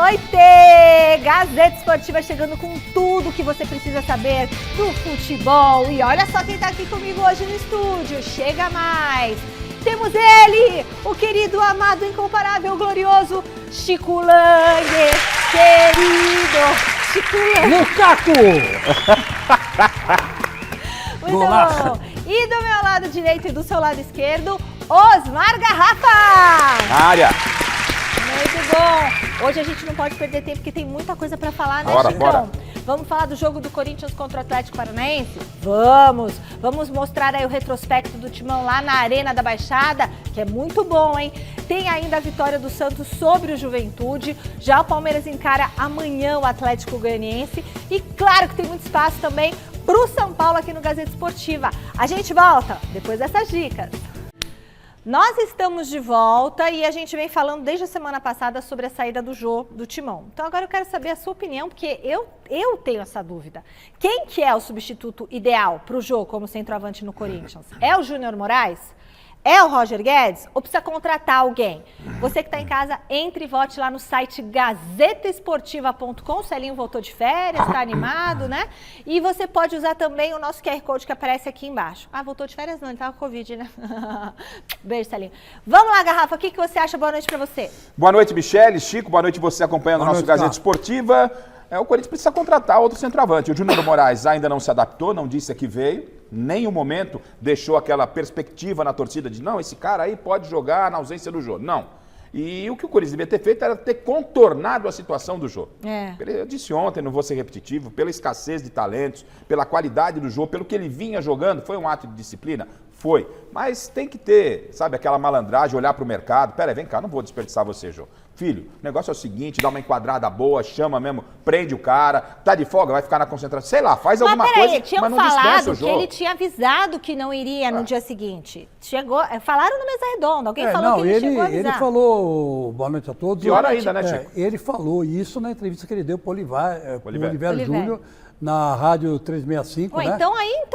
noite! Gazeta Esportiva chegando com tudo que você precisa saber do futebol. E olha só quem tá aqui comigo hoje no estúdio. Chega mais! Temos ele, o querido, amado, incomparável, glorioso Chico Lang. Querido Chico Lang. Lukaku! Muito bom. E do meu lado direito e do seu lado esquerdo, Osmar Garrafa. Na área. Muito bom! Hoje a gente não pode perder tempo porque tem muita coisa para falar, né, Bora, Chicão? bora. Vamos falar do jogo do Corinthians contra o Atlético Paranaense? Vamos! Vamos mostrar aí o retrospecto do Timão lá na Arena da Baixada, que é muito bom, hein? Tem ainda a vitória do Santos sobre o Juventude. Já o Palmeiras encara amanhã o Atlético Goianiense. E claro que tem muito espaço também para o São Paulo aqui no Gazeta Esportiva. A gente volta depois dessas dicas. Nós estamos de volta e a gente vem falando desde a semana passada sobre a saída do Jô, do Timão. Então agora eu quero saber a sua opinião, porque eu tenho essa dúvida. Quem que é o substituto ideal para o Jô como centroavante no Corinthians? É o Júnior Moraes? É o Roger Guedes? Ou precisa contratar alguém? Você que está em casa, entre e vote lá no site gazetaesportiva.com. O Celinho voltou de férias, está animado, né? E você pode usar também o nosso QR Code que aparece aqui embaixo. Ah, voltou de férias não, ele estava com Covid, né? Beijo, Celinho. Vamos lá, Garrafa, o que você acha? Boa noite para você. Boa noite, Michele, Chico, boa noite você acompanhando o nosso Gazeta Esportiva. O Corinthians precisa contratar outro centroavante. O Júnior Moraes ainda não se adaptou, não disse que veio. Nenhum momento deixou aquela perspectiva na torcida de não, esse cara aí pode jogar na ausência do Jô. Não. E o que o Corinthians devia ter feito era ter contornado a situação do Jô. Eu disse ontem, não vou ser repetitivo, pela escassez de talentos, pela qualidade do Jô, pelo que ele vinha jogando, foi um ato de disciplina? Foi. Mas tem que ter, sabe, aquela malandragem, olhar para o mercado. Pera aí, vem cá, não vou desperdiçar você, Jô. Filho, o negócio é o seguinte, dá uma enquadrada boa, chama mesmo, prende o cara, tá de folga, vai ficar na concentração, sei lá, faz alguma coisa, mas não dispensa o Jô. Que ele tinha avisado que não iria no dia seguinte. Falaram no Mesa Redonda, alguém falou que ele chegou a avisar. Ele falou, boa noite a todos. Pior ainda, né, Chico? Ele falou isso na entrevista que ele deu para o Olivério Júnior, na Rádio 365, né?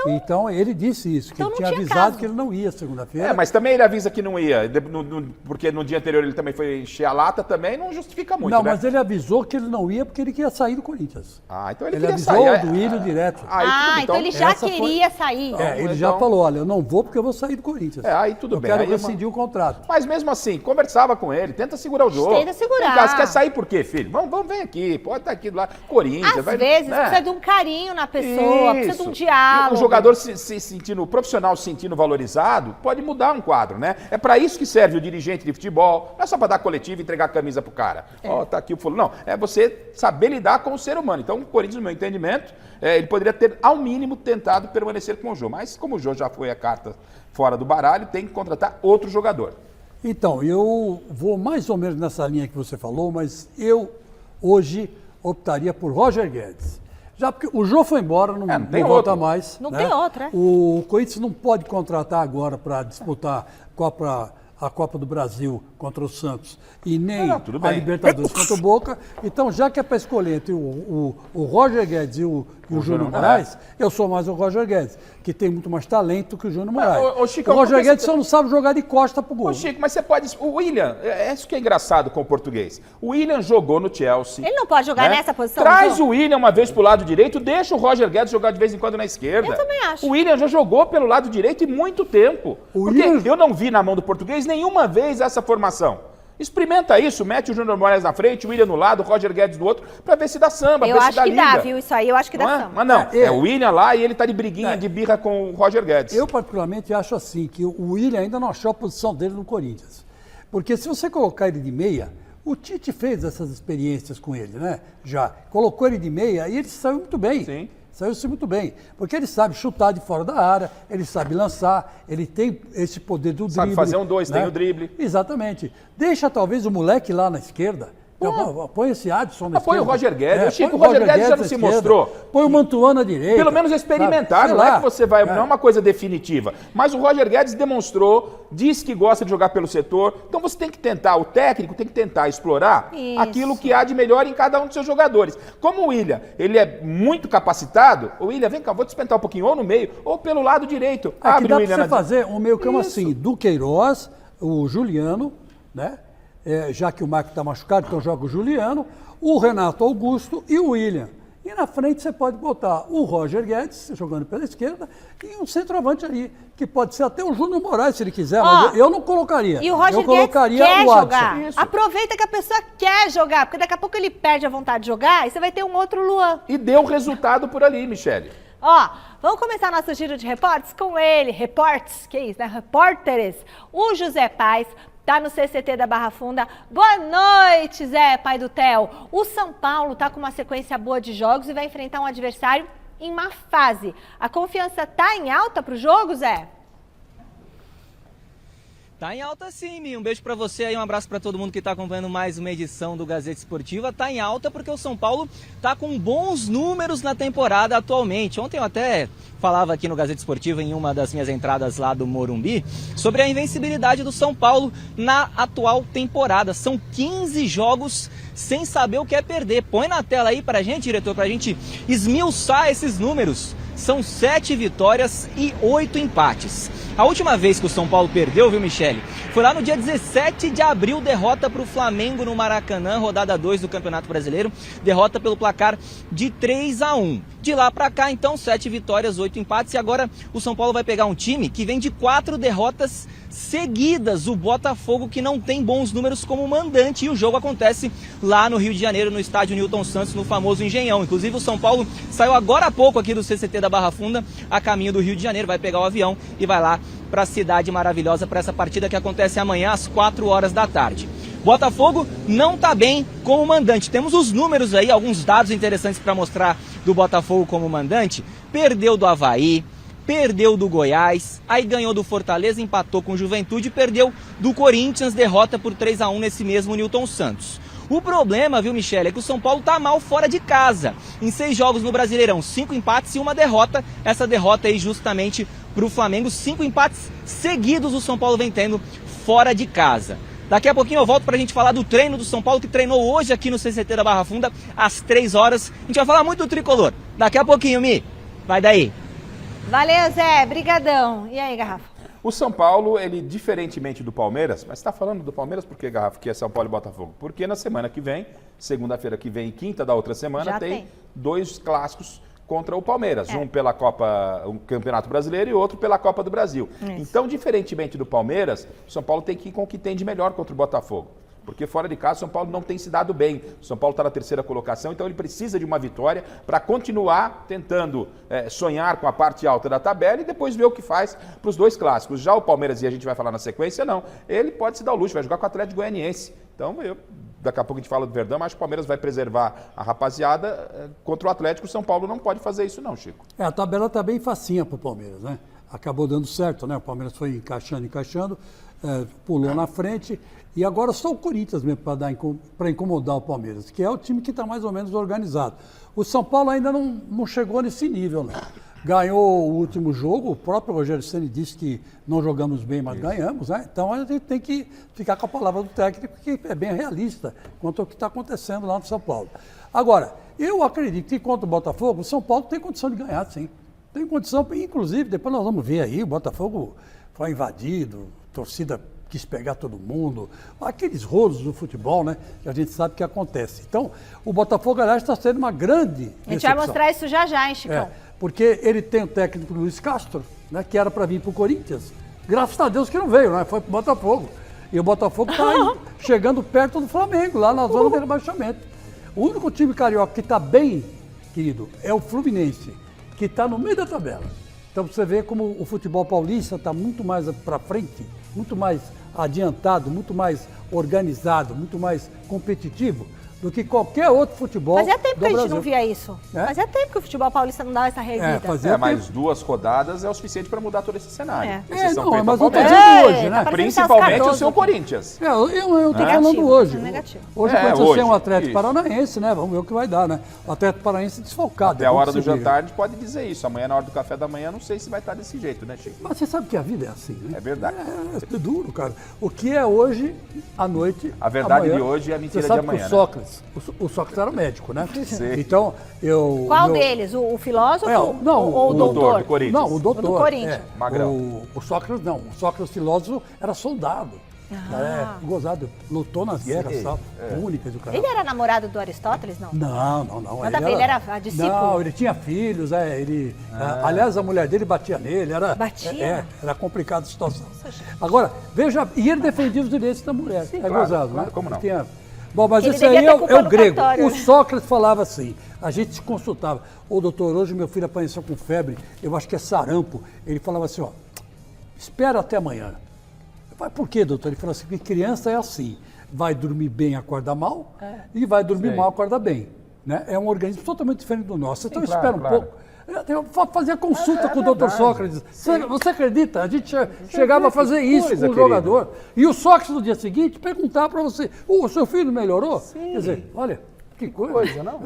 Então ele disse isso, que ele tinha avisado que ele não ia segunda-feira. Mas também ele avisa que não ia, porque no dia anterior ele também foi encher a lata, também não justifica muito, Não, né? mas ele avisou que ele não ia porque ele queria sair do Corinthians. Então ele queria avisou sair. Do Ilho direto. Então ele já queria sair. Ele já falou, olha, eu não vou porque eu vou sair do Corinthians. Aí tudo bem. Eu quero rescindir o contrato. Mas mesmo assim, conversava com ele, tenta segurar o jogo. Tenta segurar. Você quer sair por quê, filho? Vamos, vem aqui, pode estar aqui do lado. Corinthians. Às vezes precisa de um carinho na pessoa. Precisa de um diálogo. O jogador se sentindo, o profissional se sentindo valorizado, pode mudar um quadro, né? É para isso que serve o dirigente de futebol. Não é só para dar coletiva e entregar a camisa pro cara. Tá aqui o fulano. Não, é você saber lidar com o ser humano. Então, o Corinthians, no meu entendimento, ele poderia ter, ao mínimo, tentado permanecer com o Jô. Mas, como o Jô já foi a carta fora do baralho, tem que contratar outro jogador. Então, eu vou mais ou menos nessa linha que você falou, mas eu, hoje, optaria por Roger Guedes. Já porque o Jô foi embora, não volta mais. Não tem outra, O Corinthians não pode contratar agora para disputar a Copa do Brasil contra o Santos e nem a Libertadores contra o Boca. Então, já que é para escolher entre o Roger Guedes e o Júnior Moraes, eu sou mais o Roger Guedes, que tem muito mais talento que o Júnior Moraes. Chico, o Roger Guedes só não sabe jogar de costa pro gol. Chico, mas você pode... O William, é isso que é engraçado com o português. O William jogou no Chelsea. Ele não pode jogar nessa posição? Traz o William uma vez pro lado direito, deixa o Roger Guedes jogar de vez em quando na esquerda. Eu também acho. O William já jogou pelo lado direito e muito tempo. Eu não vi na mão do português nenhuma vez essa formação. Experimenta isso, mete o Júnior Moraes na frente, o William no lado, o Roger Guedes do outro, pra ver se dá samba, eu acho que dá, viu? Isso aí, eu acho que dá samba. Mas não, é o William lá e ele tá de briguinha, de birra com o Roger Guedes. Eu, particularmente, acho assim, que o William ainda não achou a posição dele no Corinthians. Porque se você colocar ele de meia, o Tite fez essas experiências com ele, né? Já. Colocou ele de meia e ele saiu muito bem. Sim. Saiu-se muito bem, porque ele sabe chutar de fora da área, ele sabe lançar, ele tem esse poder do drible. Sabe fazer um 2, né? Tem o drible. Exatamente. Deixa talvez o moleque lá na esquerda, põe esse Adson na esquerda. Põe o Roger Guedes. O Roger Guedes já não se mostrou. Põe o Mantuan na direita. Pelo menos experimentar, não é que você vai, não é uma coisa definitiva. Mas o Roger Guedes demonstrou, disse que gosta de jogar pelo setor. Então você tem que tentar, o técnico tem que tentar explorar aquilo que há de melhor em cada um dos seus jogadores. Como o William, ele é muito capacitado, o William, vem cá, vou despentar um pouquinho, ou no meio, ou pelo lado direito. Abre dá o William pra você fazer um meio campo assim, do Queiroz, o Juliano, né? já que o Marco está machucado, então joga o Juliano, o Renato Augusto e o William. E na frente você pode botar o Roger Guedes, jogando pela esquerda, e um centroavante ali, que pode ser até o Júnior Moraes, se ele quiser, mas eu não colocaria. E o Roger eu colocaria Guedes quer o jogar. Adson. Aproveita que a pessoa quer jogar, porque daqui a pouco ele perde a vontade de jogar e você vai ter um outro Luan. E deu resultado por ali, Michele. Ó, vamos começar nosso giro de repórteres com ele, repórteres, o José Paes. Tá no CCT da Barra Funda. Boa noite, Zé, pai do Theo. O São Paulo tá com uma sequência boa de jogos e vai enfrentar um adversário em má fase. A confiança tá em alta pro jogo, Zé? Tá em alta sim, Mi. Um beijo pra você aí, um abraço pra todo mundo que tá acompanhando mais uma edição do Gazeta Esportiva. Tá em alta porque o São Paulo tá com bons números na temporada atualmente. Ontem eu até falava aqui no Gazeta Esportiva, em uma das minhas entradas lá do Morumbi, sobre a invencibilidade do São Paulo na atual temporada. São 15 jogos sem saber o que é perder. Põe na tela aí pra gente, diretor, pra gente esmiuçar esses números. São 7 vitórias e 8 empates. A última vez que o São Paulo perdeu, viu, Michele? Foi lá no dia 17 de abril, derrota para o Flamengo no Maracanã, rodada 2 do Campeonato Brasileiro, derrota pelo placar de 3-1. De lá para cá, então, 7 vitórias, 8 empates, e agora o São Paulo vai pegar um time que vem de 4 derrotas seguidas, o Botafogo, que não tem bons números como mandante, e o jogo acontece lá no Rio de Janeiro, no estádio Newton Santos, no famoso Engenhão. Inclusive o São Paulo saiu agora há pouco aqui do CCT da Barra Funda, a caminho do Rio de Janeiro, vai pegar o avião e vai lá para a cidade maravilhosa, para essa partida que acontece amanhã às 4 horas da tarde. Botafogo não está bem como mandante. Temos os números aí, alguns dados interessantes para mostrar do Botafogo como mandante. Perdeu do Avaí, perdeu do Goiás, aí ganhou do Fortaleza, empatou com o Juventude, perdeu do Corinthians, derrota por 3-1 nesse mesmo Newton Santos. O problema, viu, Michele, é que o São Paulo tá mal fora de casa. Em 6 jogos no Brasileirão, 5 empates e 1 derrota. Essa derrota aí justamente pro Flamengo. 5 empates seguidos o São Paulo vem tendo fora de casa. Daqui a pouquinho eu volto pra gente falar do treino do São Paulo, que treinou hoje aqui no CCT da Barra Funda, às 3 horas. A gente vai falar muito do Tricolor. Daqui a pouquinho, Mi. Vai daí. Valeu, Zé. Brigadão. E aí, Garrafa? O São Paulo, ele, diferentemente do Palmeiras, mas está falando do Palmeiras por que, Garrafa, que é São Paulo e Botafogo? Porque na semana que vem, segunda-feira que vem e quinta da outra semana, tem 2 clássicos contra o Palmeiras. Um pela Copa, um Campeonato Brasileiro e outro pela Copa do Brasil. Isso. Então, diferentemente do Palmeiras, o São Paulo tem que ir com o que tem de melhor contra o Botafogo. Porque fora de casa o São Paulo não tem se dado bem. O São Paulo está na 3ª colocação, então ele precisa de uma vitória para continuar tentando sonhar com a parte alta da tabela e depois ver o que faz para os 2 clássicos. Já o Palmeiras, e a gente vai falar na sequência, não. Ele pode se dar o luxo, vai jogar com o Atlético Goianiense. Então, daqui a pouco a gente fala do Verdão, mas acho que o Palmeiras vai preservar a rapaziada contra o Atlético. O São Paulo não pode fazer isso não, Chico. A tabela está bem facinha para o Palmeiras, né? Acabou dando certo, né? O Palmeiras foi encaixando, pulou na frente. E agora só o Corinthians mesmo para incomodar o Palmeiras, que é o time que está mais ou menos organizado. O São Paulo ainda não chegou nesse nível, né? Ganhou o último jogo, o próprio Rogério Ceni disse que não jogamos bem, mas ganhamos, né? Então a gente tem que ficar com a palavra do técnico, que é bem realista quanto ao que está acontecendo lá no São Paulo. Agora, eu acredito que contra o Botafogo, o São Paulo tem condição de ganhar, sim. Tem condição, inclusive, depois nós vamos ver aí, o Botafogo foi invadido, torcida quis pegar todo mundo, aqueles rolos do futebol, né, que a gente sabe que acontece. Então, o Botafogo, aliás, está sendo uma grande decepção. A gente vai mostrar isso já, hein, Chicão? Porque ele tem o técnico Luiz Castro, né, que era para vir para o Corinthians. Graças a Deus que não veio, né, foi para o Botafogo. E o Botafogo está chegando perto do Flamengo, lá na zona de rebaixamento. O único time carioca que está bem, querido, é o Fluminense, que está no meio da tabela. Então, você vê como o futebol paulista está muito mais para frente, muito mais adiantado, muito mais organizado, muito mais competitivo do que qualquer outro futebol. Fazia tempo que a gente Brasil. não via isso. Fazia tempo que o futebol paulista não dava essa revida. Mas 2 rodadas é o suficiente para mudar todo esse cenário. Mas eu estou dizendo hoje, né? Principalmente o seu Corinthians. Eu estou falando hoje. Negativo. Hoje o Corinthians tem um Atlético Paranaense, né? Vamos ver o que vai dar, né? O Atlético Paranaense desfalcado. Até a hora do jantar a gente pode dizer isso. Amanhã, na hora do café da manhã, não sei se vai estar desse jeito, né, Chico? Mas você sabe que a vida é assim, né? É verdade. É duro, cara. O que é hoje, à noite, a verdade amanhã, de hoje é a mentira de amanhã. O Sócrates era médico, né? Sim. Então, Qual deles? O filósofo ou o doutor? Do Corinthians. Não, o doutor. Do Corinthians. Magrão. O Sócrates não. O Sócrates filósofo era soldado. Cara, é gozado, lutou nas guerras, sabe? Únicas do cara. Ele era namorado do Aristóteles, não? Não. Nada a ver, ele era discípulo? Não, ele tinha filhos, aliás, a mulher dele batia nele, Batia? Era complicada a situação. Agora, veja, e ele defendia os direitos da mulher. Sim, gozado, claro, né? como não? Bom, mas Ele esse aí devia ter culpa é o no grego. cartório, O né? Sócrates falava assim, a gente se consultava. Ô, doutor, hoje meu filho apanheceu com febre, eu acho que é sarampo. Ele falava assim, ó, espera até amanhã. Eu falei, por quê, doutor? Ele falou assim, porque criança é assim, vai dormir bem, acorda mal, e vai dormir mal, acorda bem. Né? É um organismo totalmente diferente do nosso. Então espera um pouco. Eu fazia consulta com o doutor Sócrates. Você acredita? A gente chegava a fazer isso com o jogador. E o Sócrates, no dia seguinte, perguntava para você, o seu filho melhorou? Sim. Quer dizer, olha, que coisa, não?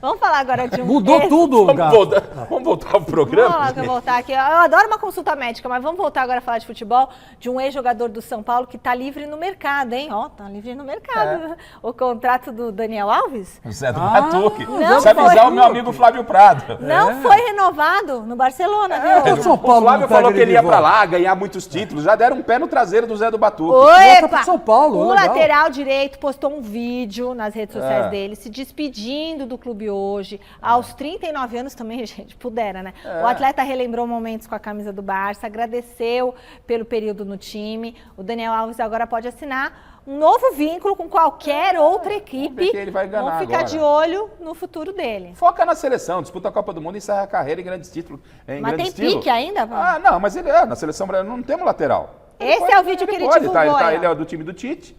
Vamos falar agora de um... Mudou tudo, Vamos voltar ao programa? Vamos voltar aqui. Eu adoro uma consulta médica, mas vamos voltar agora a falar de futebol, de um ex-jogador do São Paulo que está livre no mercado, hein? Ó, tá livre no mercado. O contrato do Daniel Alves? Zé do Batuque. Não Se avisar foi. o meu amigo Flávio Prado. Não foi renovado no Barcelona, viu? O São Paulo O Flávio não falou pega que ele de ia pra volta. lá ganhar muitos títulos. Já deram um pé no traseiro do Zé do Batuque. Volta pro São Paulo, O legal. lateral direito postou um vídeo nas redes sociais dele, se despedindo do clube hoje, aos 39 anos também, gente, pudera, né? O atleta relembrou momentos com a camisa do Barça, agradeceu pelo período no time. O Daniel Alves agora pode assinar um novo vínculo com qualquer outra equipe. ver quem ele vai enganar Vamos ficar agora. de olho no futuro dele. Foca na seleção, disputa a Copa do Mundo e encerra a carreira em grandes títulos. Mas tem pique ainda? Ah, não, mas ele na seleção brasileira não temos lateral. Esse é o vídeo que ele pode, divulgou. ele é do time do Tite.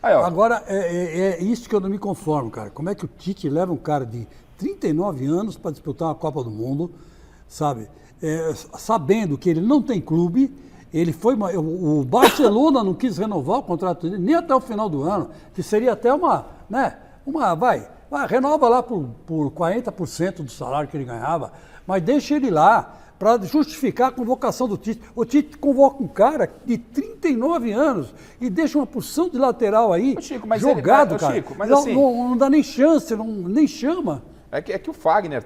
Aí, ó. Agora, é isso que eu não me conformo, cara. Como é que o Tite leva um cara de 39 anos para disputar uma Copa do Mundo, sabe? Sabendo que ele não tem clube, ele foi o Barcelona não quis renovar o contrato dele nem até o final do ano, que seria até renova lá por 40% do salário que ele ganhava, mas deixa ele lá para justificar a convocação do Tite. O Tite convoca um cara de 39 anos e deixa uma porção de lateral aí jogado, cara. Chico, mas não, assim, não dá nem chance, nem chama. É que o Fagner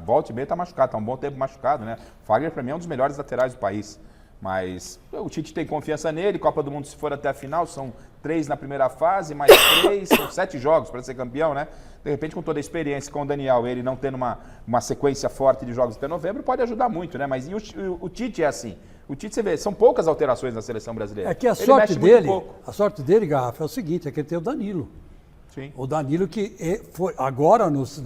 volta e meia tá machucado, tá um bom tempo machucado, né? O Fagner, para mim, é um dos melhores laterais do país. Mas o Tite tem confiança nele, Copa do Mundo, se for até a final, são 3 na primeira fase, mais 3, são 7 jogos para ser campeão, né? De repente, com toda a experiência com o Daniel, ele não tendo uma sequência forte de jogos até novembro, pode ajudar muito, né? Mas o Tite é assim. O Tite, você vê, são poucas alterações na seleção brasileira. É que a sorte dele, Garrafa, é o seguinte, é que ele tem o Danilo. Sim. O Danilo que foi agora, nos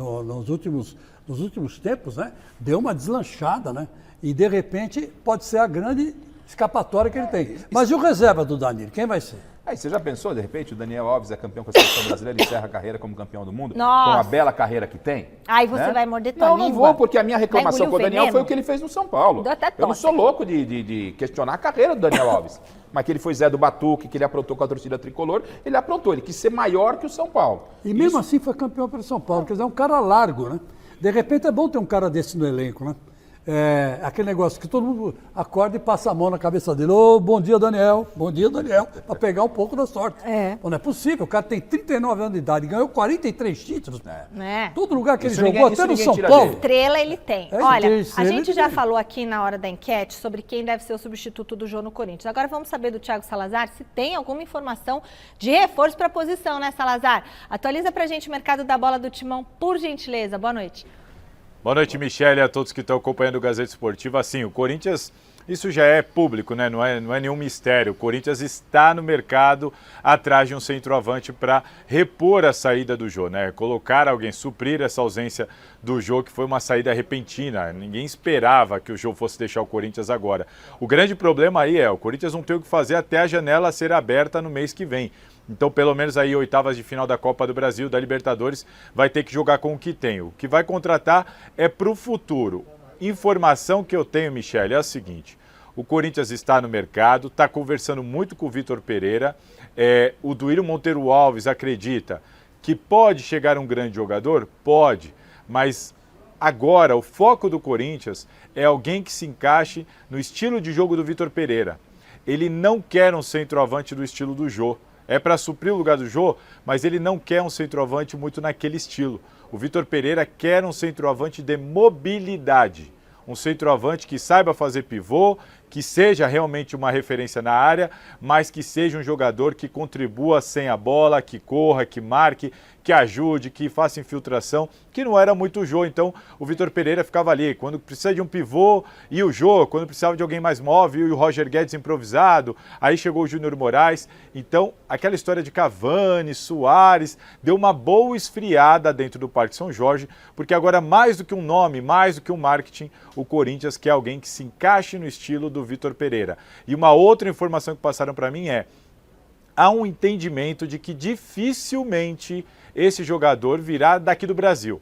últimos tempos, né, deu uma deslanchada, né? E, de repente, pode ser a grande escapatória que ele tem. Mas e o reserva do Danilo? Quem vai ser? Aí, você já pensou, de repente, o Daniel Alves é campeão com a seleção brasileira e encerra a carreira como campeão do mundo? Nossa. Com a bela carreira que tem? Aí você vai morder tua língua. Não vou, porque a minha reclamação Vai com o engolir o Daniel veneno? foi o que ele fez no São Paulo. Deu até Eu não tosse. sou louco de questionar a carreira do Daniel Alves. Mas que ele foi Zé do Batuque, que ele aprontou com a torcida tricolor, ele aprontou, ele quis ser maior que o São Paulo. E mesmo assim foi campeão pelo São Paulo, quer dizer, é um cara largo, né? De repente é bom ter um cara desse no elenco, né? Aquele negócio que todo mundo acorda e passa a mão na cabeça dele. Ô, bom dia, Daniel, para pegar um pouco da sorte. Bom, não é possível, o cara tem 39 anos de idade, ganhou 43 títulos. Todo lugar que ele jogou, até no São Paulo. Estrela ele tem. Olha, a gente já tem. falou aqui na hora da enquete sobre quem deve ser o substituto do Jô no Corinthians. Agora vamos saber do Thiago Salazar se tem alguma informação de reforço para a posição, né, Salazar? Atualiza pra gente o mercado da bola do Timão, por gentileza. Boa noite. Boa noite, Michele, a todos que estão acompanhando o Gazeta Esportiva. Assim, o Corinthians, isso já é público, né? Não é nenhum mistério. O Corinthians está no mercado atrás de um centroavante para repor a saída do Jô, né? Colocar alguém, suprir essa ausência do Jô, que foi uma saída repentina. Ninguém esperava que o Jô fosse deixar o Corinthians agora. O grande problema aí o Corinthians não tem o que fazer até a janela ser aberta no mês que vem. Então, pelo menos aí, oitavas de final da Copa do Brasil, da Libertadores, vai ter que jogar com o que tem. O que vai contratar é para o futuro. Informação que eu tenho, Michele, é a seguinte. O Corinthians está no mercado, está conversando muito com o Vitor Pereira. O Duílio Monteiro Alves acredita que pode chegar um grande jogador? Pode, mas agora o foco do Corinthians é alguém que se encaixe no estilo de jogo do Vitor Pereira. Ele não quer um centroavante do estilo do Jô. É para suprir o lugar do Jô, mas ele não quer um centroavante muito naquele estilo. O Vitor Pereira quer um centroavante de mobilidade. Um centroavante que saiba fazer pivô, que seja realmente uma referência na área, mas que seja um jogador que contribua sem a bola, que corra, que marque, que ajude, que faça infiltração, que não era muito o Jô. Então o Vitor Pereira ficava ali. Quando precisa de um pivô, e o Jô. Quando precisava de alguém mais móvel, e o Roger Guedes improvisado. Aí chegou o Júnior Moraes. Então aquela história de Cavani, Suárez, deu uma boa esfriada dentro do Parque São Jorge, porque agora mais do que um nome, mais do que um marketing, o Corinthians quer alguém que se encaixe no estilo do Vitor Pereira. E uma outra informação que passaram para mim há um entendimento de que dificilmente esse jogador virá daqui do Brasil.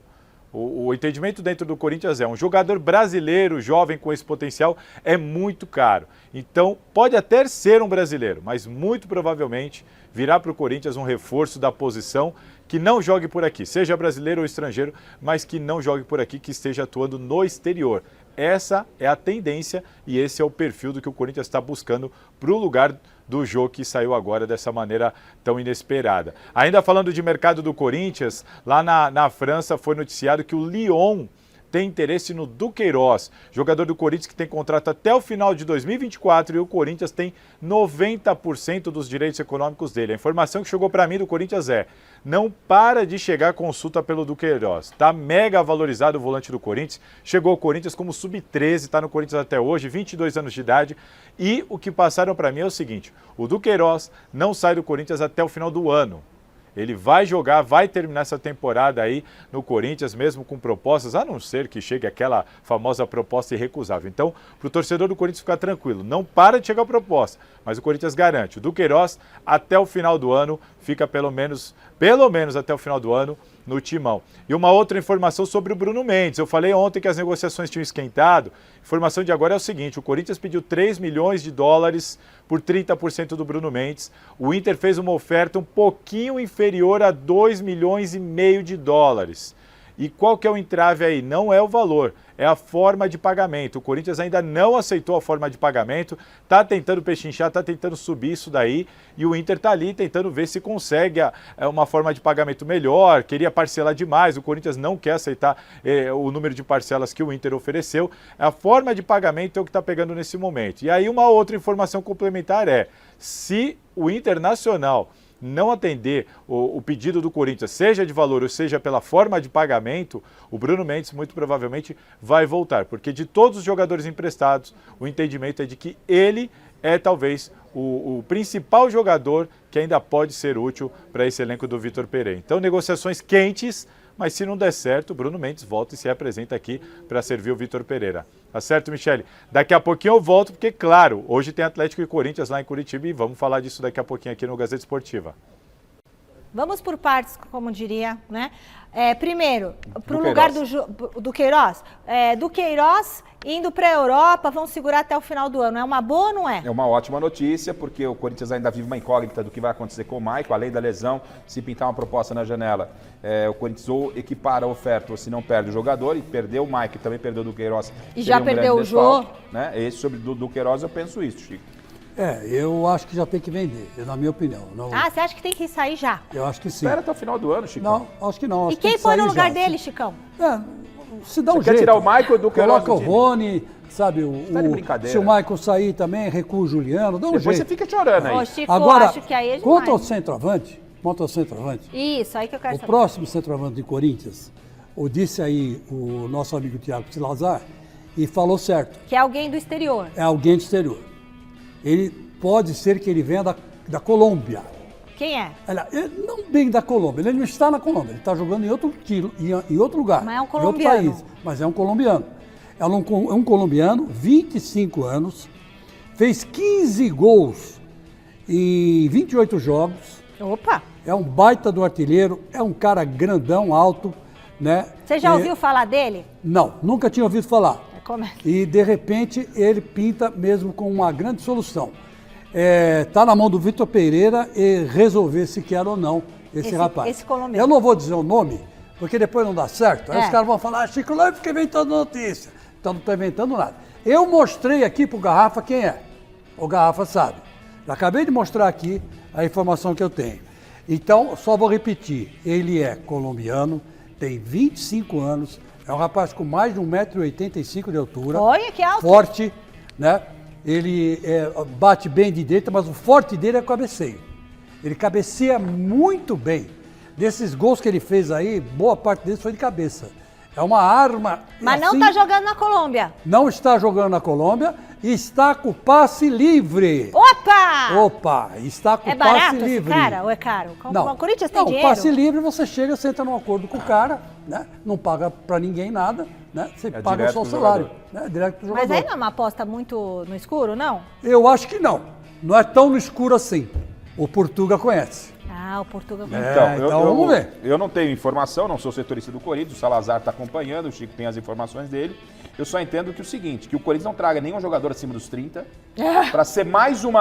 O entendimento dentro do Corinthians um jogador brasileiro, jovem com esse potencial, é muito caro. Então, pode até ser um brasileiro, mas muito provavelmente virá para o Corinthians um reforço da posição que não jogue por aqui, seja brasileiro ou estrangeiro, mas que não jogue por aqui, que esteja atuando no exterior. Essa é a tendência e esse é o perfil do que o Corinthians está buscando para o lugar do Jô, que saiu agora dessa maneira tão inesperada. Ainda falando de mercado do Corinthians, lá na França foi noticiado que o Lyon tem interesse no Duqueiroz, jogador do Corinthians que tem contrato até o final de 2024 e o Corinthians tem 90% dos direitos econômicos dele. A informação que chegou para mim do Corinthians não para de chegar consulta pelo Duqueiroz. Está mega valorizado o volante do Corinthians, chegou ao Corinthians como sub-13, está no Corinthians até hoje, 22 anos de idade, e o que passaram para mim é o seguinte: o Duqueiroz não sai do Corinthians até o final do ano. Ele vai jogar, vai terminar essa temporada aí no Corinthians, mesmo com propostas, a não ser que chegue aquela famosa proposta irrecusável. Então, para o torcedor do Corinthians ficar tranquilo, não para de chegar a proposta, mas o Corinthians garante. O Duqueiroz, até o final do ano, fica pelo menos até o final do ano no timão. E uma outra informação sobre o Bruno Mendes. Eu falei ontem que as negociações tinham esquentado. Informação de agora é o seguinte: o Corinthians pediu 3 milhões de dólares por 30% do Bruno Mendes. O Inter fez uma oferta um pouquinho inferior a 2 milhões e meio de dólares. E qual que é o entrave aí? Não é o valor, é a forma de pagamento. O Corinthians ainda não aceitou a forma de pagamento, está tentando pechinchar, está tentando subir isso daí, e o Inter está ali tentando ver se consegue uma forma de pagamento melhor, queria parcelar demais, o Corinthians não quer aceitar o número de parcelas que o Inter ofereceu. A forma de pagamento é o que está pegando nesse momento. E aí uma outra informação complementar se o Internacional não atender o pedido do Corinthians, seja de valor ou seja pela forma de pagamento, o Bruno Mendes muito provavelmente vai voltar, porque de todos os jogadores emprestados, o entendimento é de que ele é talvez o principal jogador que ainda pode ser útil para esse elenco do Vitor Pereira. Então, negociações quentes, mas se não der certo, o Bruno Mendes volta e se apresenta aqui para servir o Vitor Pereira. Tá certo, Michele? Daqui a pouquinho eu volto, porque, claro, hoje tem Atlético e Corinthians lá em Curitiba e vamos falar disso daqui a pouquinho aqui no Gazeta Esportiva. Vamos por partes, como diria, né? Primeiro, para o lugar do Queiroz. Do Queiroz indo para a Europa, vão segurar até o final do ano. É uma boa ou não é? É uma ótima notícia, porque o Corinthians ainda vive uma incógnita do que vai acontecer com o Maicon, além da lesão. Se pintar uma proposta na janela, o Corinthians ou equipara a oferta, ou se não perde o jogador, e perdeu o Maicon, também perdeu o Duqueiroz. E já perdeu o Jô. Né? Esse sobre o Duqueiroz eu penso isso, Chico. Eu acho que já tem que vender, na minha opinião. Não... você acha que tem que sair já? Eu acho que sim. Espera até o final do ano, Chico. Não, acho que não. E quem põe no lugar dele, Chicão? Se dá um jeito. Quer tirar o Maicon do Queiroz? Coloca o Rony, sabe, se o Maicon sair também, recua o Juliano, dá um Depois jeito. você fica chorando aí. Chico, agora, acho que aí é quanto ao centroavante, isso, aí que eu quero saber. O próximo centroavante de Corinthians, disse aí o nosso amigo Thiago Salazar, e falou certo. Que é alguém do exterior. É alguém do exterior. Ele pode ser que ele venha da Colômbia. Quem é? Ele não bem da Colômbia, ele não está na Colômbia, ele está jogando em outro lugar. Mas é um colombiano. Em outro país, mas é um colombiano. É um colombiano, 25 anos, fez 15 gols em 28 jogos. Opa! É um baita do artilheiro, é um cara grandão, alto, né? Você já ouviu falar dele? Não, nunca tinha ouvido falar. Como é? E, de repente, ele pinta mesmo com uma grande solução. Está na mão do Vitor Pereira e resolver se quer ou não esse rapaz. Esse colombiano. Eu não vou dizer o nome, porque depois não dá certo. Aí os caras vão falar, Chico Lopes fica inventando notícia. Então não estou inventando nada. Eu mostrei aqui para o Garrafa quem é. O Garrafa sabe. Eu acabei de mostrar aqui a informação que eu tenho. Então, só vou repetir. Ele é colombiano, tem 25 anos, é um rapaz com mais de 1,85 m de altura. Olha que alto. Forte, né? ele bate bem de direita, mas o forte dele é o cabeceio. Ele cabeceia muito bem. Desses gols que ele fez aí, boa parte deles foi de cabeça. É uma arma... Mas assim, não está jogando na Colômbia. Não está jogando na Colômbia e está com o passe livre. Opa! Opa, está com o passe barato livre. esse cara ou é caro? Não, O Corinthians tem não, dinheiro? passe livre você chega, você entra num acordo com o cara, né? Não paga pra ninguém nada, né? Você paga direto só o pro salário, jogador. né? Direto pro jogador. Mas aí não é uma aposta muito no escuro, não? Eu acho que não. Não é tão no escuro assim. O Portuga conhece. Ah, o Portugal... Então vamos ver. Eu não tenho informação, não sou setorista do Corinthians, o Salazar está acompanhando, o Chico tem as informações dele. Eu só entendo que o seguinte, que o Corinthians não traga nenhum jogador acima dos 30, para ser mais um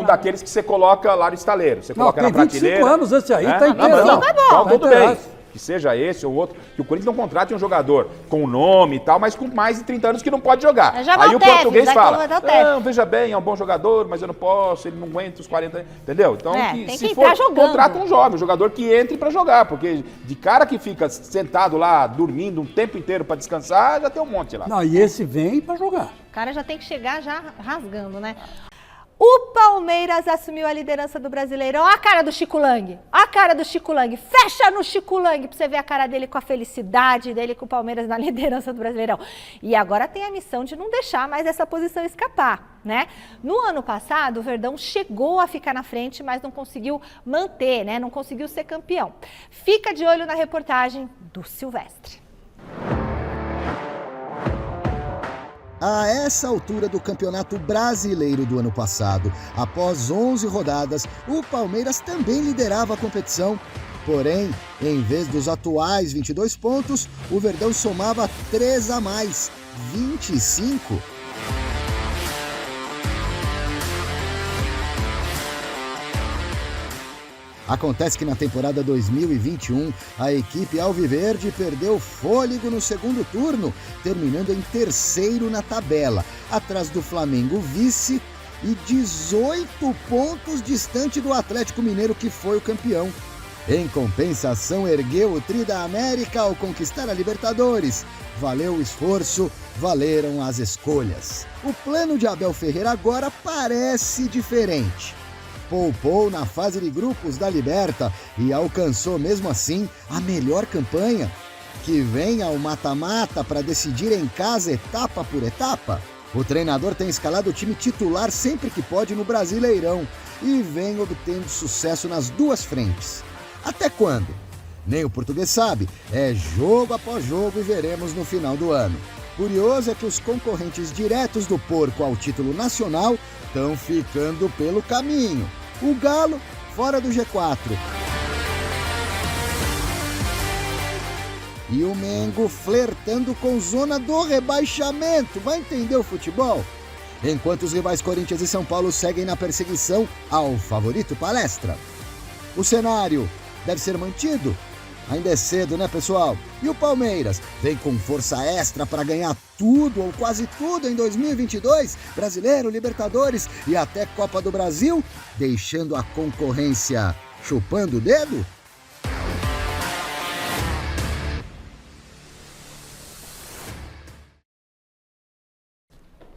daqueles que você coloca lá no estaleiro. Você coloca tem na prateleira. 25 anos esse aí, né? tá inteiro. Não, tá bom. então, Tá tudo bem. inteiraço. Que seja esse ou outro, que o Corinthians não contrate um jogador com nome e tal, mas com mais de 30 anos que não pode jogar. Aí o português fala, não, veja bem, é um bom jogador, mas eu não posso, ele não aguenta os 40 anos, entendeu? Então, tem se que for, entrar jogando. contrata um jovem, um jogador que entre pra jogar, porque de cara que fica sentado lá, dormindo um tempo inteiro pra descansar, já tem um monte lá. Não, e esse vem pra jogar. O cara já tem que chegar já rasgando, né? O Palmeiras assumiu a liderança do Brasileirão. Olha a cara do Chico Lang. Olha a cara do Chico Lang. Fecha no Chico Lang pra você ver a cara dele com a felicidade dele com o Palmeiras na liderança do Brasileirão. E agora tem a missão de não deixar mais essa posição escapar, né? No ano passado, o Verdão chegou a ficar na frente, mas não conseguiu manter, né? Não conseguiu ser campeão. Fica de olho na reportagem do Silvestre. A essa altura do Campeonato Brasileiro do ano passado, após 11 rodadas, o Palmeiras também liderava a competição. Porém, em vez dos atuais 22 pontos, o Verdão somava 3 a mais, 25. Acontece que na temporada 2021, a equipe alviverde perdeu fôlego no segundo turno, terminando em terceiro na tabela, atrás do Flamengo vice e 18 pontos distante do Atlético Mineiro, que foi o campeão. Em compensação, ergueu o tri da América ao conquistar a Libertadores. Valeu o esforço, valeram as escolhas. O plano de Abel Ferreira agora parece diferente. Poupou na fase de grupos da Liberta e alcançou mesmo assim a melhor campanha. Que venha ao mata-mata para decidir em casa etapa por etapa. O treinador tem escalado o time titular sempre que pode no Brasileirão e vem obtendo sucesso nas duas frentes. Até quando? Nem o português sabe, é jogo após jogo e veremos no final do ano. Curioso é que os concorrentes diretos do Porco ao título nacional estão ficando pelo caminho. O Galo fora do G4. E o Mengo flertando com zona do rebaixamento. Vai entender o futebol? Enquanto os rivais Corinthians e São Paulo seguem na perseguição ao favorito Palestra. O cenário deve ser mantido? Ainda é cedo, né, pessoal? E o Palmeiras vem com força extra para ganhar tudo ou quase tudo em 2022? Brasileiro, Libertadores e até Copa do Brasil, deixando a concorrência chupando o dedo?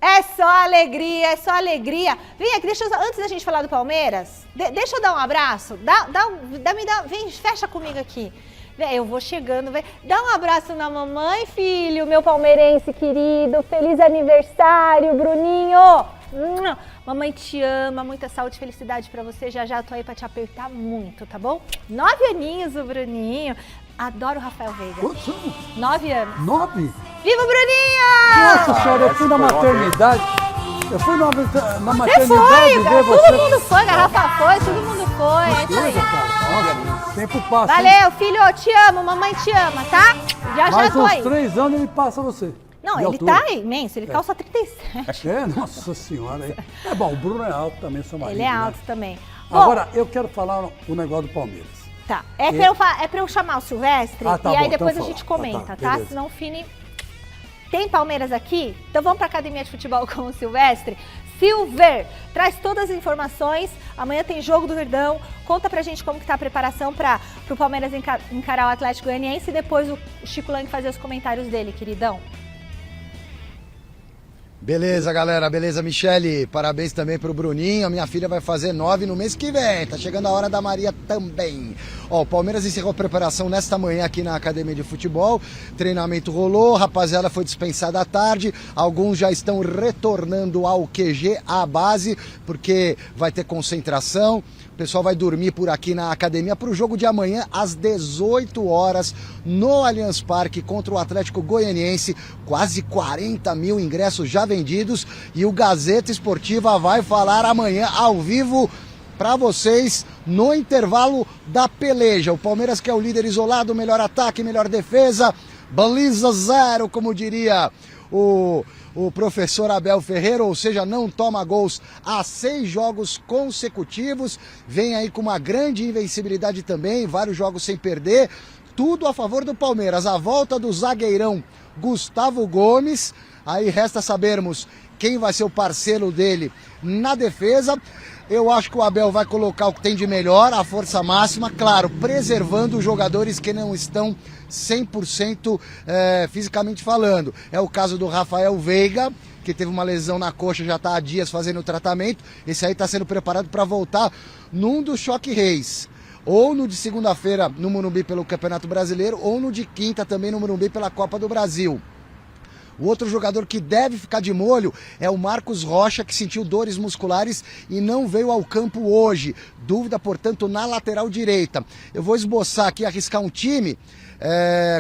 É só alegria, é só alegria. Vem aqui, antes da gente falar do Palmeiras, deixa eu dar um abraço. Vem, fecha comigo aqui. Eu vou chegando, vem. Dá um abraço na mamãe, filho, meu palmeirense querido. Feliz aniversário, Bruninho. Mamãe te ama, muita saúde e felicidade pra você. Já já tô aí pra te apertar muito, tá bom? 9 aninhos o Bruninho. Adoro o Rafael Veiga. Quantos anos? 9 anos. 9? Viva o Bruninho! Nossa senhora, eu fui na maternidade. Eu fui na Você maternidade foi, ver você. todo mundo foi, Garrafa foi, todo mundo foi. É isso aí. Coisa, cara. Nossa, tempo passa. hein? Valeu, filho, eu te amo, mamãe te ama, tá? Já Mais tô uns aí. 3 anos ele passa você. Não, de ele altura. tá imenso, ele calça 37. É, nossa senhora. É bom, o Bruno é alto também, seu marido. Ele é né? alto também. Bom, Agora, eu quero falar o negócio do Palmeiras. tá. É pra eu chamar o Silvestre Ah, tá e aí bom, depois então a gente fala. comenta, Tá, tá? beleza. Senão o Fini... Tem Palmeiras aqui? Então vamos pra academia de futebol com o Silvestre. Silver, traz todas as informações. Amanhã tem jogo do Verdão. Conta pra gente como que tá a preparação pro Palmeiras encarar o Atlético Goianiense e depois o Chico Lang fazer os comentários dele, queridão. Beleza, galera. Beleza, Michele. Parabéns também pro Bruninho. A minha filha vai fazer 9 no mês que vem. Tá chegando a hora da Maria também. Ó, o Palmeiras encerrou a preparação nesta manhã aqui na Academia de Futebol. Treinamento rolou, rapaziada foi dispensada à tarde. Alguns já estão retornando ao QG, à base, porque vai ter concentração. O pessoal vai dormir por aqui na academia para o jogo de amanhã às 18 horas no Allianz Parque contra o Atlético Goianiense. Quase 40 mil ingressos já vendidos e o Gazeta Esportiva vai falar amanhã ao vivo para vocês no intervalo da peleja. O Palmeiras que é o líder isolado, melhor ataque, melhor defesa, baliza zero, como diria o professor Abel Ferreira, ou seja, não toma gols há 6 jogos consecutivos, vem aí com uma grande invencibilidade também, vários jogos sem perder, tudo a favor do Palmeiras. A volta do zagueirão Gustavo Gomes, aí resta sabermos quem vai ser o parceiro dele na defesa. Eu acho que o Abel vai colocar o que tem de melhor, a força máxima, claro, preservando os jogadores que não estão 100% fisicamente falando. É o caso do Rafael Veiga, que teve uma lesão na coxa, já está há dias fazendo o tratamento. Esse aí está sendo preparado para voltar num dos Choque Reis. Ou no de segunda-feira no Morumbi pelo Campeonato Brasileiro, ou no de quinta também no Morumbi pela Copa do Brasil. O outro jogador que deve ficar de molho é o Marcos Rocha, que sentiu dores musculares e não veio ao campo hoje. Dúvida, portanto, na lateral direita. Eu vou esboçar aqui, arriscar um time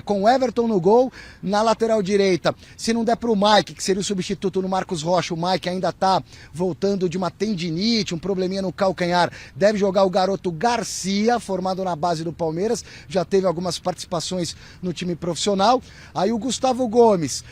com o Everton no gol, na lateral direita. Se não der para o Mike, que seria o substituto no Marcos Rocha, o Mike ainda está voltando de uma tendinite, um probleminha no calcanhar. Deve jogar o garoto Garcia, formado na base do Palmeiras, já teve algumas participações no time profissional. Aí o Gustavo Gomes,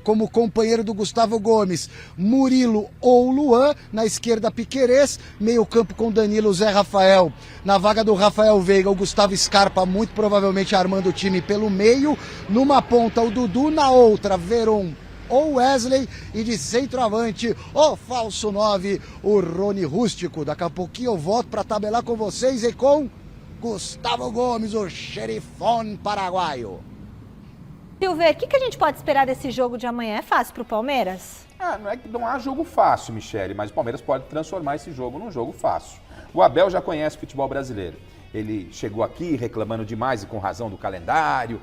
como companheiro do Gustavo Gomes, Murilo ou Luan, na esquerda Piquerez, meio campo com Danilo, Zé Rafael, na vaga do Rafael Veiga, o Gustavo Scarpa, muito provavelmente armando o time pelo meio, numa ponta o Dudu, na outra Veron ou Wesley, e de centroavante o falso 9, o Rony Rústico. Daqui a pouquinho eu volto para tabelar com vocês e com Gustavo Gomes, o xerifão paraguaio. Silver, o que a gente pode esperar desse jogo de amanhã? É fácil pro Palmeiras? Não é que não há jogo fácil, Michele, mas o Palmeiras pode transformar esse jogo num jogo fácil. O Abel já conhece o futebol brasileiro. Ele chegou aqui reclamando demais e com razão do calendário.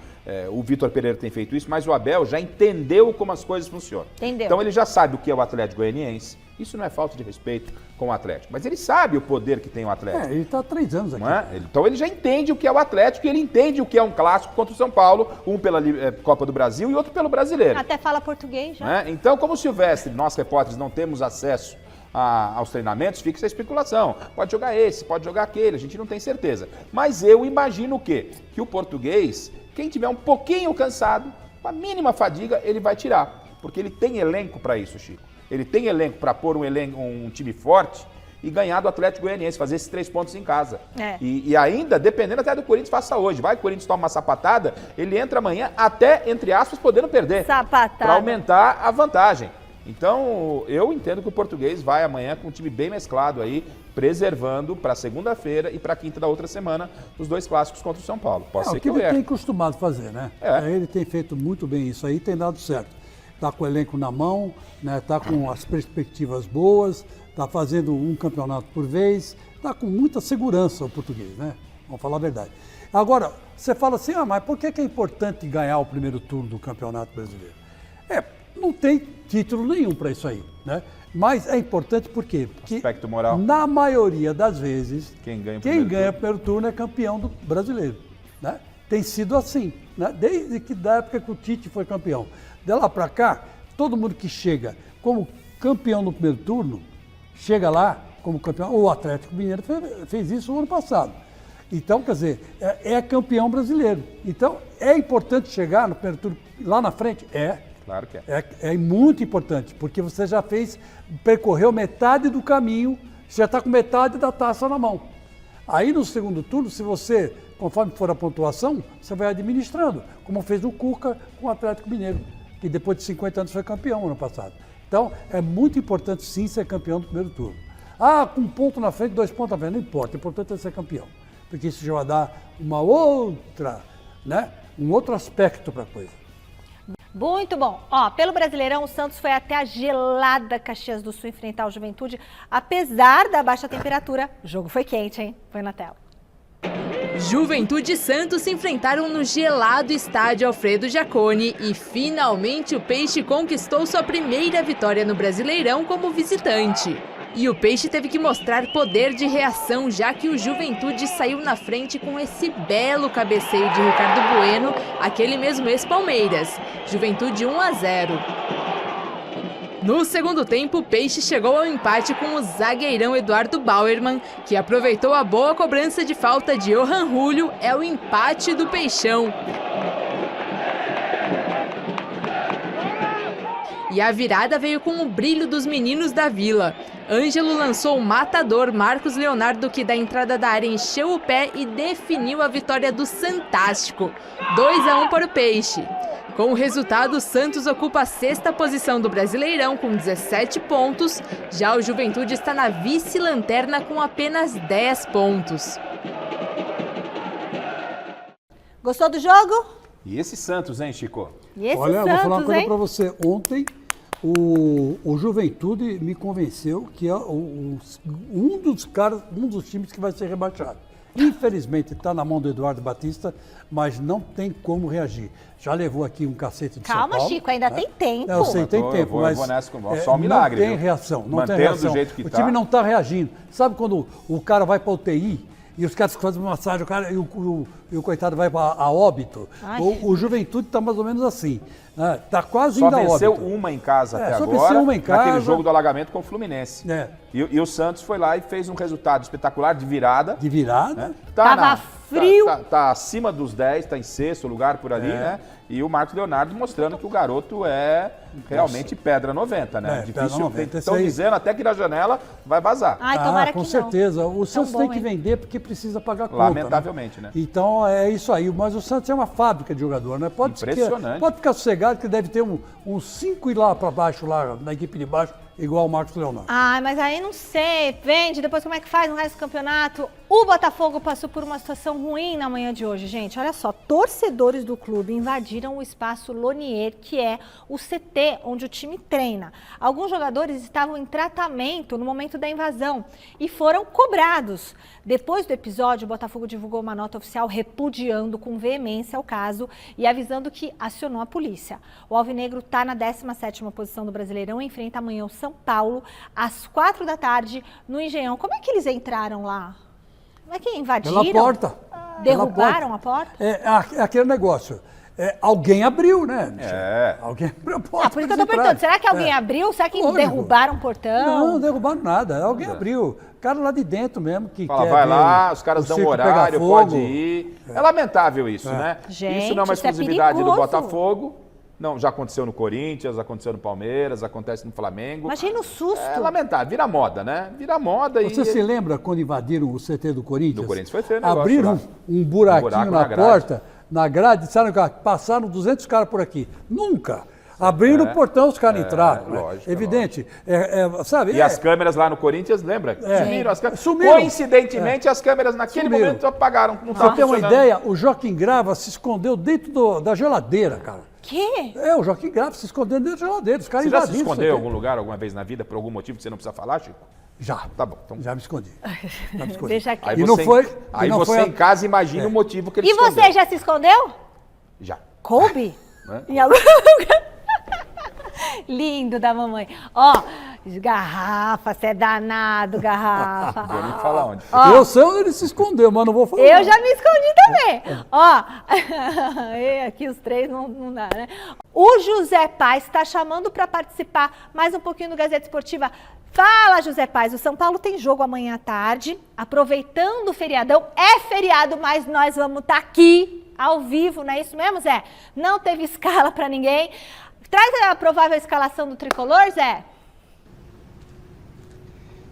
O Vitor Pereira tem feito isso, mas o Abel já entendeu como as coisas funcionam. Entendeu. Então ele já sabe o que é o Atlético Goianiense. Isso não é falta de respeito com o Atlético, mas ele sabe o poder que tem o Atlético. Ele está há 3 anos aqui. Então ele já entende o que é o Atlético e ele entende o que é um clássico contra o São Paulo, um pela Copa do Brasil e outro pelo Brasileiro. Até fala português já. Então, como o Silvestre, nós repórteres não temos acesso aos treinamentos, fica essa especulação. Pode jogar esse, pode jogar aquele, a gente não tem certeza. Mas eu imagino o quê? Que o português, quem tiver um pouquinho cansado, com a mínima fadiga, ele vai tirar. Porque ele tem elenco para isso, Chico. Ele tem elenco para pôr um time forte e ganhar do Atlético Goianiense, fazer esses 3 pontos em casa. E ainda, dependendo até do Corinthians, faça hoje. Vai que o Corinthians toma uma sapatada, ele entra amanhã até, entre aspas, podendo perder. Para aumentar a vantagem. Então, eu entendo que o português vai amanhã com um time bem mesclado aí, preservando para segunda-feira e para quinta da outra semana os 2 clássicos contra o São Paulo. Pode ser que ele tem costumado fazer, né? Ele tem feito muito bem isso aí, tem dado certo. Está com o elenco na mão, está com as perspectivas boas, está fazendo um campeonato por vez, está com muita segurança o português, né? Vamos falar a verdade. Agora, você fala assim, mas por que é importante ganhar o primeiro turno do Campeonato Brasileiro? Não tem título nenhum para isso aí, né? Mas é importante por quê? Porque aspecto moral. Na maioria das vezes, quem ganha o primeiro turno é campeão do brasileiro, né? Tem sido assim, né? Desde que da época que o Tite foi campeão. De lá para cá, todo mundo que chega como campeão no primeiro turno, chega lá como campeão. O Atlético Mineiro fez isso no ano passado. Então, quer dizer, é campeão brasileiro. Então, é importante chegar no primeiro turno lá na frente? Claro que é muito importante, porque você já percorreu metade do caminho, você já está com metade da taça na mão. Aí no segundo turno, se você, conforme for a pontuação, você vai administrando, como fez o Cuca com o Atlético Mineiro, que depois de 50 anos foi campeão ano passado. Então, é muito importante sim ser campeão do primeiro turno. Com 1 ponto na frente, 2 pontos na frente, não importa, o importante é ser campeão, porque isso já vai dar uma outra, né, um outro aspecto para a coisa. Muito bom. Ó, pelo Brasileirão, o Santos foi até a gelada Caxias do Sul enfrentar o Juventude. Apesar da baixa temperatura, o jogo foi quente, hein? Foi na tela. Juventude e Santos se enfrentaram no gelado estádio Alfredo Jaconi e finalmente o Peixe conquistou sua primeira vitória no Brasileirão como visitante. E o Peixe teve que mostrar poder de reação, já que o Juventude saiu na frente com esse belo cabeceio de Ricardo Bueno, aquele mesmo ex-Palmeiras. Juventude 1-0. No segundo tempo, o Peixe chegou ao empate com o zagueirão Eduardo Bauerman, que aproveitou a boa cobrança de falta de Johan Julio. É o empate do Peixão. E a virada veio com o brilho dos meninos da Vila. Ângelo lançou o matador Marcos Leonardo, que da entrada da área encheu o pé e definiu a vitória do Santástico. 2-1 para o Peixe. Com o resultado, o Santos ocupa a 6ª posição do Brasileirão com 17 pontos. Já o Juventude está na vice-lanterna com apenas 10 pontos. Gostou do jogo? E esse Santos, hein, Chico? E esse Olha, Santos, vou falar uma coisa hein? para você. Ontem, o Juventude me convenceu que é um dos times que vai ser rebaixado. Infelizmente, está na mão do Eduardo Batista, mas não tem como reagir. Já levou aqui um cacete de São Paulo. Calma, Chico, ainda tem tempo. Eu sei, tem tempo, eu mas vou nessa com só um milagre. não tem viu? reação. Não Mantendo tem reação. do jeito que o tá. time não está reagindo. Sabe quando o cara vai para UTI e os caras fazem uma massagem e o coitado vai a óbito? O Juventude está mais ou menos assim. Está quase indo a óbito. Só venceu uma em casa até só agora, venceu uma em casa. naquele jogo do alagamento com o Fluminense. É. E o Santos foi lá e fez um resultado espetacular de virada. De virada. Né? Tava frio. Tá acima dos 10, tá em 6º lugar por ali, né? E o Marcos Leonardo mostrando que o garoto é realmente pedra 90, né? Pedra 90. Estão dizendo até que na janela vai vazar. Ai, tomara com que certeza. não. O Santos bom, tem que hein? vender porque precisa pagar conta. Lamentavelmente, né? Então é isso aí. Mas o Santos é uma fábrica de jogador, né? Impressionante. Pode ficar sossegado que deve ter uns 5 ir lá para baixo, lá na equipe de baixo, igual o Marcos Leonardo. Ai, mas aí não sei. Vende, depois como é que faz no resto do campeonato? O Botafogo passou por uma situação ruim na manhã de hoje, gente. Olha só, torcedores do clube invadiram o espaço Lonier, que é o CT onde o time treina. Alguns jogadores estavam em tratamento no momento da invasão e foram cobrados. Depois do episódio, o Botafogo divulgou uma nota oficial repudiando com veemência o caso e avisando que acionou a polícia. O Alvinegro está na 17ª posição do Brasileirão e enfrenta amanhã o São Paulo às 4 da tarde no Engenhão. Como é que eles entraram lá? Como é que invadiram? Pela porta. Derrubaram a porta? É aquele negócio. Alguém abriu, né? É. Alguém abriu a porta. Por isso que eu tô perguntando. Será que alguém abriu? Será que Lógico. derrubaram o portão? Não derrubaram nada. Alguém abriu. O cara lá de dentro mesmo que Fala, quer vai ver lá, os caras o dão circo horário, pegar pode fogo. ir. É lamentável isso, né? Gente, isso não é uma isso é exclusividade do perigoso. Botafogo. Não, já aconteceu no Corinthians, aconteceu no Palmeiras, acontece no Flamengo. Imagina o susto. É lamentável, vira moda, né? Vira moda Você e... se lembra quando invadiram o CT do Corinthians? Do Corinthians foi feio o negócio Abriram lá. um buraquinho buraco na na grade. porta, na grade, disseram que passaram 200 caras por aqui. Nunca. Abriram o portão, os caras entraram. Né? lógico, Evidente. Sabe? E as câmeras lá no Corinthians, lembra? Sumiram as câmeras. Sumiram. Coincidentemente, as câmeras naquele Sumiram. momento apagaram. Não Pra você ter uma funcionando. ideia, o Joaquim Grava se escondeu dentro da geladeira, cara. Que? O Joaquim Grava se escondeu dentro da geladeira. Os caras Você já se invadiram o escondeu em CT. algum lugar, alguma vez na vida, por algum motivo que você não precisa falar, Chico? Já. Tá bom. Então... Já me escondi. Já me escondi. Deixa aqui. Aí E você, não foi- aí e não você foi a- em casa imagina o motivo que ele E escondeu. você já se escondeu? Já. Coube? Né? Em algum lugar? Lindo da mamãe. Ó, garrafa, você é danado, garrafa. Não vou nem falar onde. Eu sei onde ele se escondeu, mas não vou falar. Eu já me escondi também. Ó, aqui os três não dá, né? O José Paz está chamando para participar mais um pouquinho do Gazeta Esportiva. Fala, José Paz, o São Paulo tem jogo amanhã à tarde, aproveitando o feriadão. É feriado, mas nós vamos estar aqui, ao vivo, não é isso mesmo, Zé? Não teve escala para ninguém. Traz a provável escalação do Tricolor, Zé.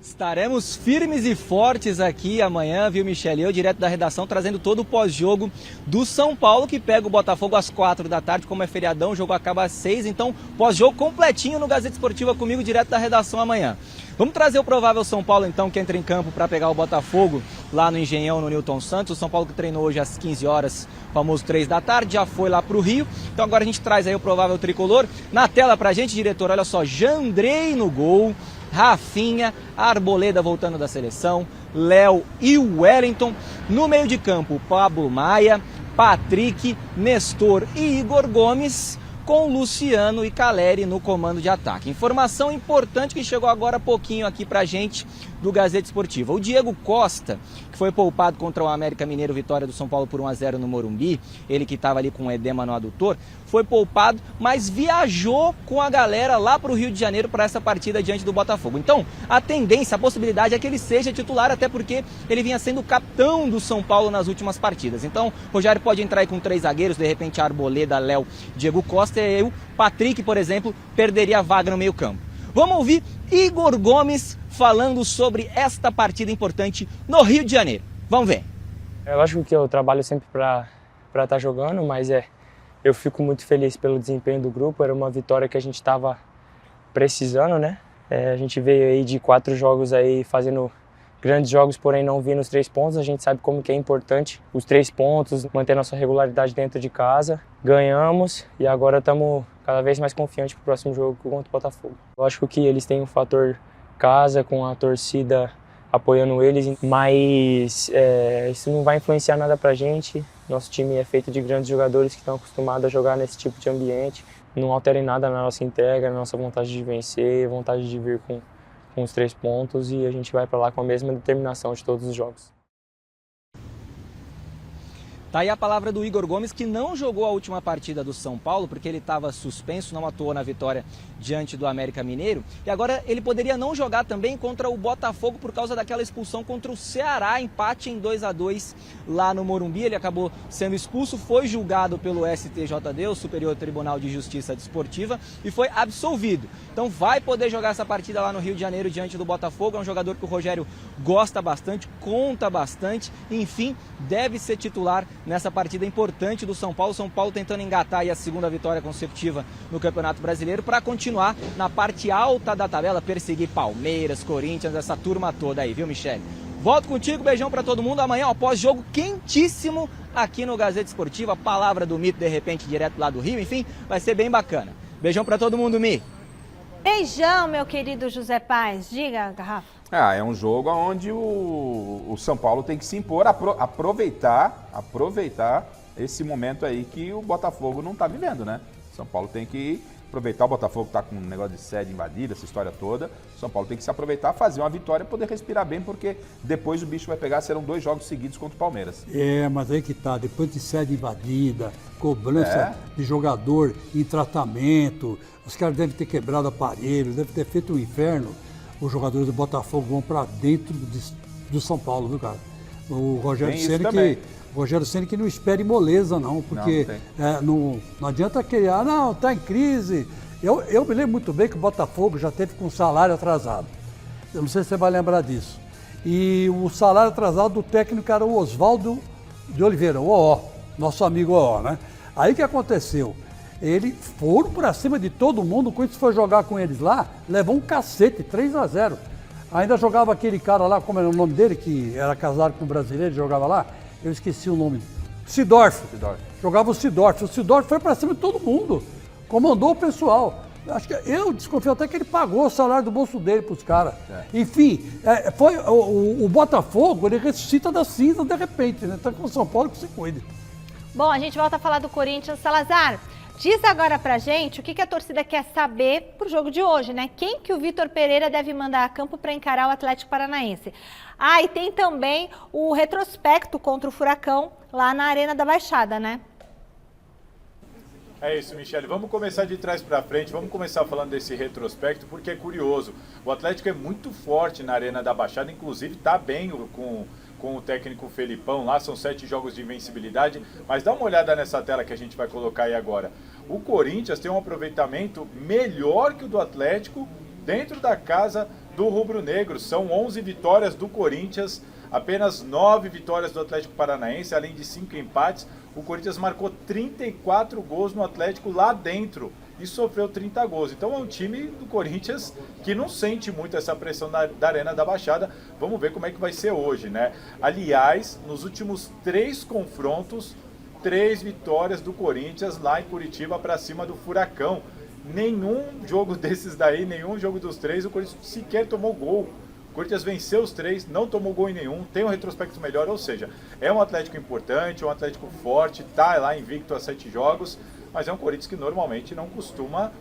Estaremos firmes e fortes aqui amanhã, viu, Michele? Eu, direto da redação, trazendo todo o pós-jogo do São Paulo, que pega o Botafogo às 4 da tarde, como é feriadão, o jogo acaba às 6, então pós-jogo completinho no Gazeta Esportiva comigo, direto da redação amanhã. Vamos trazer o provável São Paulo, então, que entra em campo para pegar o Botafogo lá no Engenhão, no Newton Santos. O São Paulo que treinou hoje às 15 horas, famoso 3 da tarde, já foi lá para o Rio. Então agora a gente traz aí o provável tricolor. Na tela pra gente, diretor, olha só, Jandrei no gol, Rafinha, Arboleda voltando da seleção, Léo e Wellington. No meio de campo, Pablo Maia, Patrick, Nestor e Igor Gomes, com Luciano e Caleri no comando de ataque. Informação importante que chegou agora há pouquinho aqui pra gente do Gazeta Esportiva. O Diego Costa, que foi poupado contra o América Mineiro, vitória do São Paulo por 1-0 no Morumbi, ele que estava ali com edema no adutor, foi poupado, mas viajou com a galera lá para o Rio de Janeiro para essa partida diante do Botafogo. Então, a tendência, a possibilidade é que ele seja titular, até porque ele vinha sendo o capitão do São Paulo nas últimas partidas. Então, o Rogério pode entrar aí com 3 zagueiros, de repente Arboleda, Léo, Diego Costa, e eu, Patrick, por exemplo, perderia a vaga no meio-campo. Vamos ouvir Igor Gomes falando sobre esta partida importante no Rio de Janeiro. Vamos ver. É lógico que eu trabalho sempre para estar jogando, mas eu fico muito feliz pelo desempenho do grupo. Era uma vitória que a gente estava precisando, né? A gente veio aí de 4 jogos aí fazendo grandes jogos, porém não vindo os 3 pontos. A gente sabe como que é importante os 3 pontos, manter nossa regularidade dentro de casa. Ganhamos e agora estamos cada vez mais confiantes para o próximo jogo contra o Botafogo. Lógico que eles têm um fator casa, com a torcida apoiando eles, mas isso não vai influenciar nada para a gente. Nosso time é feito de grandes jogadores que estão acostumados a jogar nesse tipo de ambiente. Não altera em nada na nossa entrega, na nossa vontade de vencer, vontade de vir com os 3 pontos, e a gente vai para lá com a mesma determinação de todos os jogos. Tá aí a palavra do Igor Gomes, que não jogou a última partida do São Paulo, porque ele estava suspenso, não atuou na vitória diante do América Mineiro. E agora ele poderia não jogar também contra o Botafogo por causa daquela expulsão contra o Ceará, empate em 2-2 lá no Morumbi. Ele acabou sendo expulso, foi julgado pelo STJD, o Superior Tribunal de Justiça Desportiva, e foi absolvido. Então vai poder jogar essa partida lá no Rio de Janeiro diante do Botafogo. É um jogador que o Rogério gosta bastante, conta bastante, enfim, deve ser titular nessa partida importante do São Paulo. São Paulo tentando engatar aí a 2ª vitória consecutiva no Campeonato Brasileiro para continuar na parte alta da tabela, perseguir Palmeiras, Corinthians, essa turma toda aí, viu, Michele? Volto contigo, beijão para todo mundo. Amanhã, pós-jogo quentíssimo aqui no Gazeta Esportiva. Palavra do Mito, de repente, direto lá do Rio. Enfim, vai ser bem bacana. Beijão para todo mundo, Mi. Beijão, meu querido José Paz. Diga, Garrafa. É um jogo onde o São Paulo tem que se impor, aproveitar esse momento aí que o Botafogo não está vivendo, né? São Paulo tem que aproveitar, o Botafogo está com um negócio de sede invadida, essa história toda. São Paulo tem que se aproveitar, fazer uma vitória e poder respirar bem, porque depois o bicho vai pegar, serão 2 jogos seguidos contra o Palmeiras. Mas aí que tá, depois de sede invadida, cobrança de jogador em tratamento, os caras devem ter quebrado aparelho, devem ter feito um inferno. Os jogadores do Botafogo vão para dentro do São Paulo, viu, cara? O Rogério Ceni que não espere moleza, não, porque não adianta criar, não, tá em crise. Eu me lembro muito bem que o Botafogo já teve com salário atrasado. Eu não sei se você vai lembrar disso. E o salário atrasado do técnico era o Oswaldo de Oliveira, o OO, nosso amigo OO, né? Aí o que aconteceu? Eles foram para cima de todo mundo, quando foi jogar com eles lá, levou um cacete, 3-0. Ainda jogava aquele cara lá, como era o nome dele, que era casado com um brasileiro, jogava lá, eu esqueci o nome. Sidorf. Jogava o Sidorf. O Sidorf foi para cima de todo mundo, comandou o pessoal. Acho que eu desconfio até que ele pagou o salário do bolso dele para os caras. Enfim, foi o Botafogo, ele ressuscita da cinza de repente, né? Então com o São Paulo que se cuide. Bom, a gente volta a falar do Corinthians. Salazar, diz agora pra gente o que a torcida quer saber pro jogo de hoje, né? Quem que o Vitor Pereira deve mandar a campo para encarar o Atlético Paranaense? E tem também o retrospecto contra o Furacão lá na Arena da Baixada, né? É isso, Michele. Vamos começar de trás para frente, vamos começar falando desse retrospecto, porque é curioso. O Atlético é muito forte na Arena da Baixada, inclusive está bem com o técnico Felipão lá, são 7 jogos de invencibilidade, mas dá uma olhada nessa tela que a gente vai colocar aí agora. O Corinthians tem um aproveitamento melhor que o do Atlético dentro da casa do rubro-negro. São 11 vitórias do Corinthians, apenas 9 vitórias do Atlético Paranaense, além de 5 empates. O Corinthians marcou 34 gols no Atlético lá dentro e sofreu 30 gols. Então é um time do Corinthians que não sente muito essa pressão da Arena da Baixada. Vamos ver como é que vai ser hoje, né? Aliás, nos últimos 3 confrontos, 3 vitórias do Corinthians lá em Curitiba para cima do Furacão. Nenhum jogo desses daí, nenhum jogo dos 3, o Corinthians sequer tomou gol. O Corinthians venceu os 3, não tomou gol em nenhum, tem um retrospecto melhor, ou seja, é um Atlético importante, um Atlético forte, tá lá invicto a 7 jogos, mas é um Corinthians que normalmente não costuma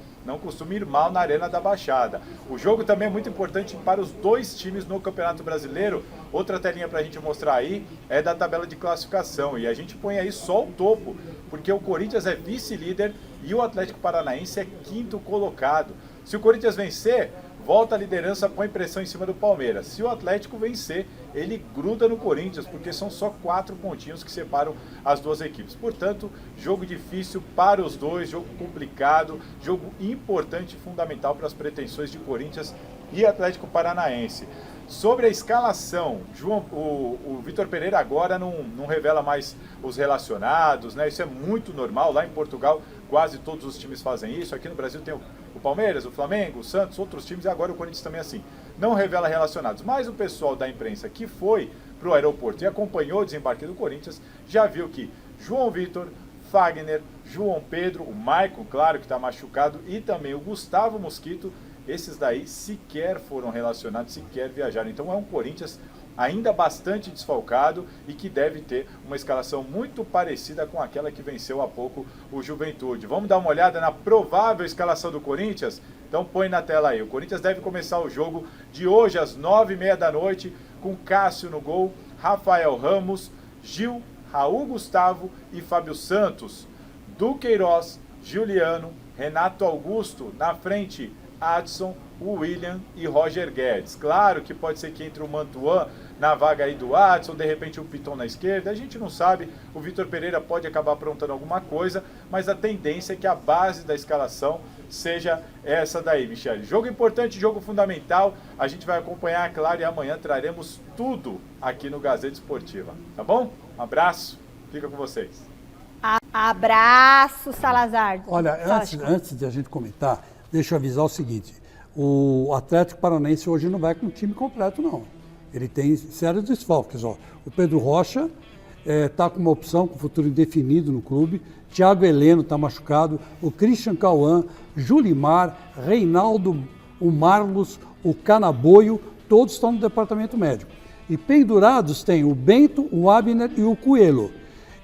ir mal na Arena da Baixada. O jogo também é muito importante para os 2 times no Campeonato Brasileiro. Outra telinha para a gente mostrar aí é da tabela de classificação, e a gente põe aí só o topo, porque o Corinthians é vice-líder e o Atlético Paranaense é 5º colocado. Se o Corinthians vencer, volta à liderança, põe pressão em cima do Palmeiras. Se o Atlético vencer, ele gruda no Corinthians, porque são só 4 pontinhos que separam as 2 equipes. Portanto, jogo difícil para os 2, jogo complicado, jogo importante e fundamental para as pretensões de Corinthians e Atlético Paranaense. Sobre a escalação, o Vitor Pereira agora não revela mais os relacionados, né? Isso é muito normal. Lá em Portugal, quase todos os times fazem isso. Aqui no Brasil tem o Palmeiras, o Flamengo, o Santos, outros times, e agora o Corinthians também é assim. Não revela relacionados. Mas o pessoal da imprensa que foi para o aeroporto e acompanhou o desembarque do Corinthians já viu que João Vitor, Fagner, João Pedro, o Maicon, claro que está machucado, e também o Gustavo Mosquito, esses daí sequer foram relacionados, sequer viajaram. Então é um Corinthians ainda bastante desfalcado e que deve ter uma escalação muito parecida com aquela que venceu há pouco o Juventude. Vamos dar uma olhada na provável escalação do Corinthians? Então põe na tela aí. O Corinthians deve começar o jogo de hoje às 9h30 da noite com Cássio no gol, Rafael Ramos, Gil, Raul Gustavo e Fábio Santos. Duqueiroz, Juliano, Renato Augusto, na frente Adson, William e Roger Guedes. Claro que pode ser que entre o Mantuan na vaga aí do Adson, de repente o Piton na esquerda, a gente não sabe, o Vitor Pereira pode acabar aprontando alguma coisa, mas a tendência é que a base da escalação seja essa daí, Michele. Jogo importante, jogo fundamental, a gente vai acompanhar, claro, e amanhã traremos tudo aqui no Gazeta Esportiva, tá bom? Um abraço, fica com vocês. Abraço, Salazar. Olha, antes de a gente comentar, deixa eu avisar o seguinte, o Atlético Paranaense hoje não vai com o time completo, não. Ele tem sérios desfalques. Ó. O Pedro Rocha está com uma opção, com futuro indefinido no clube. Thiago Heleno está machucado. O Christian Cauã, Julimar, Reinaldo, o Marlos, o Canaboio, todos estão no departamento médico. E pendurados tem o Bento, o Abner e o Coelho.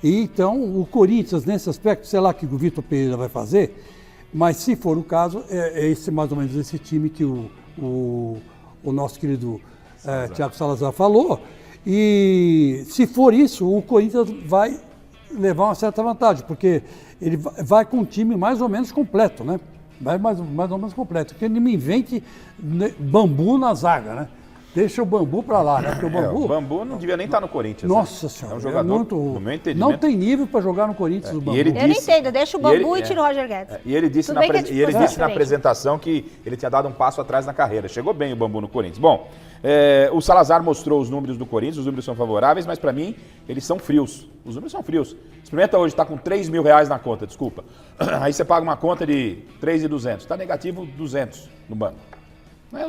E então o Corinthians, nesse aspecto, sei lá o que o Vitor Pereira vai fazer, mas se for o caso, é esse, mais ou menos esse time que o nosso querido Thiago Salazar falou. E se for isso, o Corinthians vai levar uma certa vantagem, porque ele vai com um time mais ou menos completo, né? Vai mais ou menos completo. Porque ele me invente Bambu na zaga, né? Deixa o Bambu para lá, né? Porque o Bambu não devia nem estar no Corinthians. Nossa Senhora, é um jogador, muito, no meu entendimento, não tem nível para jogar no Corinthians, o Bambu. Eu não entendo, deixa o Bambu e tira o Roger Guedes. E ele disse, na apresentação que ele tinha dado um passo atrás na carreira. Chegou bem o Bambu no Corinthians. Bom, o Salazar mostrou os números do Corinthians, os números são favoráveis, mas para mim eles são frios. Os números são frios. Experimenta hoje, está com R$3 mil na conta, desculpa. Aí você paga uma conta de 3.200, está negativo 200 no banco.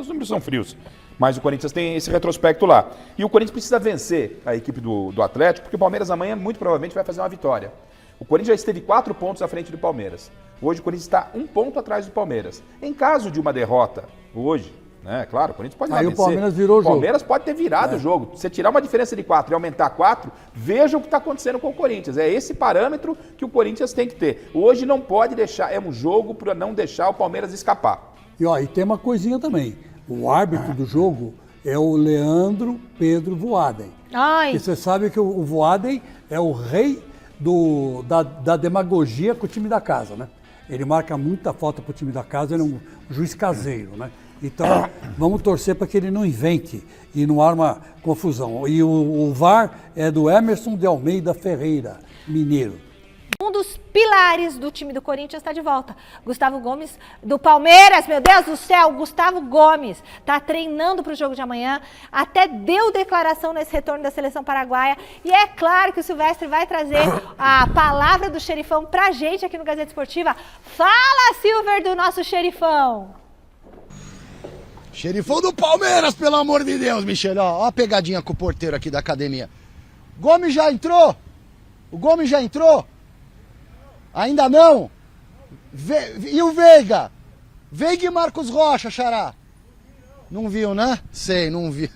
Os números são frios. Mas o Corinthians tem esse retrospecto lá. E o Corinthians precisa vencer a equipe do Atlético, porque o Palmeiras amanhã muito provavelmente vai fazer uma vitória. O Corinthians já esteve 4 pontos à frente do Palmeiras. Hoje o Corinthians está 1 ponto atrás do Palmeiras. Em caso de uma derrota hoje, né, claro, o Corinthians pode vencer. Aí o Palmeiras virou o jogo. O Palmeiras pode ter virado o jogo. Se você tirar uma diferença de 4 e aumentar 4, veja o que está acontecendo com o Corinthians. É esse parâmetro que o Corinthians tem que ter. Hoje não pode deixar, é um jogo para não deixar o Palmeiras escapar. E tem uma coisinha também. O árbitro do jogo é o Leandro Pedro Voaden. E você sabe que o Voaden é o rei da demagogia com o time da casa, né? Ele marca muita falta para o time da casa, ele é um juiz caseiro, né? Então, vamos torcer para que ele não invente e não arma confusão. E o VAR é do Emerson de Almeida Ferreira, mineiro. Um dos pilares do time do Corinthians está de volta. Gustavo Gomes, do Palmeiras, meu Deus do céu, Gustavo Gomes está treinando para o jogo de amanhã, até deu declaração nesse retorno da seleção paraguaia. E é claro que o Silvestre vai trazer a palavra do xerifão para a gente aqui no Gazeta Esportiva. Fala, Silver, do nosso xerifão! Xerifão do Palmeiras, pelo amor de Deus, Michele. Ó a pegadinha com o porteiro aqui da academia. Gomes já entrou? O Gomes já entrou? Ainda não? E o Veiga? Veiga e Marcos Rocha, xará? Não viu, né? Sei, não vi.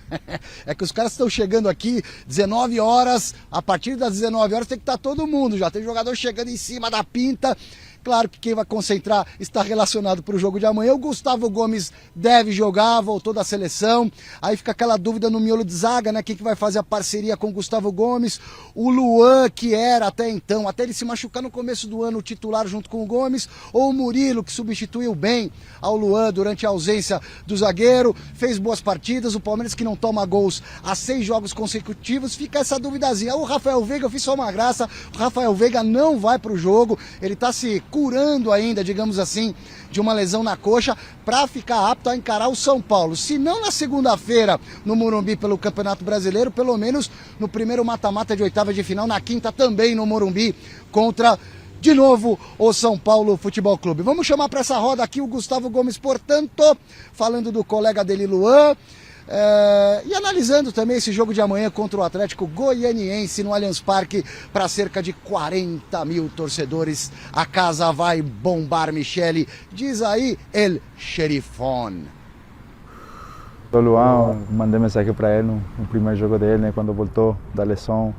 É que os caras estão chegando aqui 19 horas. A partir das 19 horas tem que estar todo mundo já. Tem jogador chegando em cima da pinta. Claro que quem vai concentrar está relacionado para o jogo de amanhã. O Gustavo Gomes deve jogar, voltou da seleção. Aí fica aquela dúvida no miolo de zaga, né? Quem que vai fazer a parceria com o Gustavo Gomes? O Luan, que era até então, até ele se machucar no começo do ano, o titular junto com o Gomes. Ou o Murilo, que substituiu bem ao Luan durante a ausência do zagueiro. Fez boas partidas. O Palmeiras, que não toma gols há 6 jogos consecutivos. Fica essa duvidazinha. O Rafael Veiga, eu fiz só uma graça. O Rafael Veiga não vai para o jogo. Ele está se curando ainda, digamos assim, de uma lesão na coxa para ficar apto a encarar o São Paulo. Se não na segunda-feira no Morumbi pelo Campeonato Brasileiro, pelo menos no primeiro mata-mata de oitava de final, na quinta também no Morumbi contra, de novo, o São Paulo Futebol Clube. Vamos chamar para essa roda aqui o Gustavo Gomes, portanto, falando do colega dele, Luan, e analisando também esse jogo de amanhã contra o Atlético Goianiense no Allianz Parque para cerca de 40 mil torcedores. A casa vai bombar, Michele. Diz aí, el xerifón. O Luan, mandei mensagem para ele no primeiro jogo dele, né, quando voltou da lesão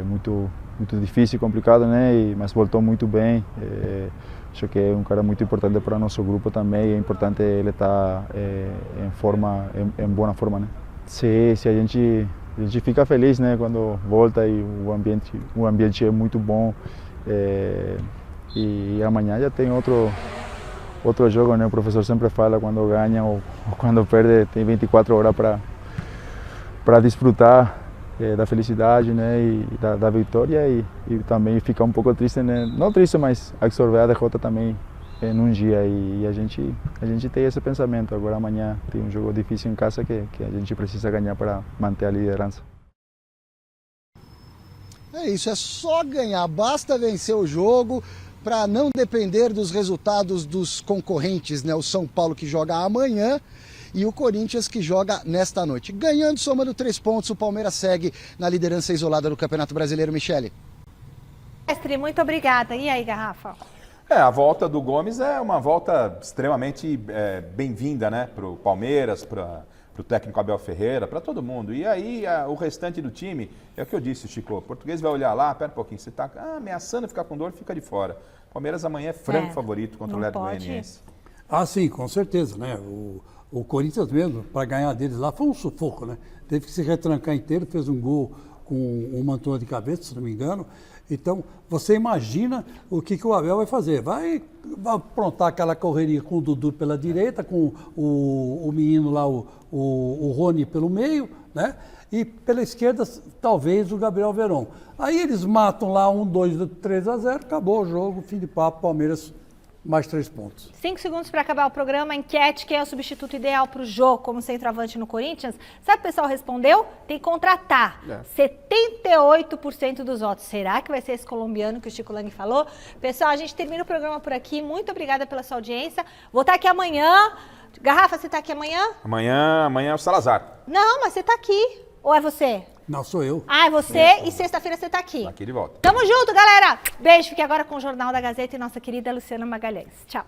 muito difícil e complicado, né, mas voltou muito bem. Acho que é um cara muito importante para o nosso grupo também, é importante ele estar em boa forma, né? Sim, a gente fica feliz, né, quando volta e o ambiente é muito bom, e amanhã já tem outro jogo, né? O professor sempre fala quando ganha ou quando perde, tem 24 horas para desfrutar da felicidade, né, e da vitória, e também ficar um pouco triste, né, não triste, mas absorver a derrota também num dia, e a gente tem esse pensamento. Agora amanhã tem um jogo difícil em casa que a gente precisa ganhar para manter a liderança. É isso, é só ganhar, basta vencer o jogo para não depender dos resultados dos concorrentes, né, o São Paulo, que joga amanhã, e o Corinthians, que joga nesta noite. Ganhando, somando 3 pontos, o Palmeiras segue na liderança isolada do Campeonato Brasileiro, Michele. Mestre, muito obrigada. E aí, Garrafa? A volta do Gomes é uma volta extremamente bem-vinda, né? Para o Palmeiras, para o técnico Abel Ferreira, para todo mundo. E aí, o restante do time, é o que eu disse, Chico, o português vai olhar lá, pera um pouquinho, você está ameaçando ficar com dor, fica de fora. O Palmeiras amanhã é franco favorito contra o Atlético Goianiense. Ah, sim, com certeza, né? O Corinthians mesmo, para ganhar deles lá, foi um sufoco, né? Teve que se retrancar inteiro, fez um gol com uma mantua de cabeça, se não me engano. Então, você imagina o que o Abel vai fazer. Vai aprontar aquela correria com o Dudu pela direita, com o menino lá, o Rony pelo meio, né? E pela esquerda, talvez, o Gabriel Veron. Aí eles matam lá 1-2, 3-0, acabou o jogo, fim de papo, Palmeiras mais 3 pontos. 5 segundos para acabar o programa. Enquete: quem é o substituto ideal para o Jô como centroavante no Corinthians? Sabe o que o pessoal respondeu? Tem que contratar. 78% dos votos. Será que vai ser esse colombiano que o Chico Lang falou? Pessoal, a gente termina o programa por aqui. Muito obrigada pela sua audiência. Vou estar aqui amanhã. Garrafa, você está aqui amanhã? Amanhã é o Salazar. Não, mas você está aqui. Ou é você? Não, sou eu. Ah, é você, e sexta-feira você tá aqui. Aqui de volta. Tamo junto, galera. Beijo, fique agora com o Jornal da Gazeta e nossa querida Luciana Magalhães. Tchau.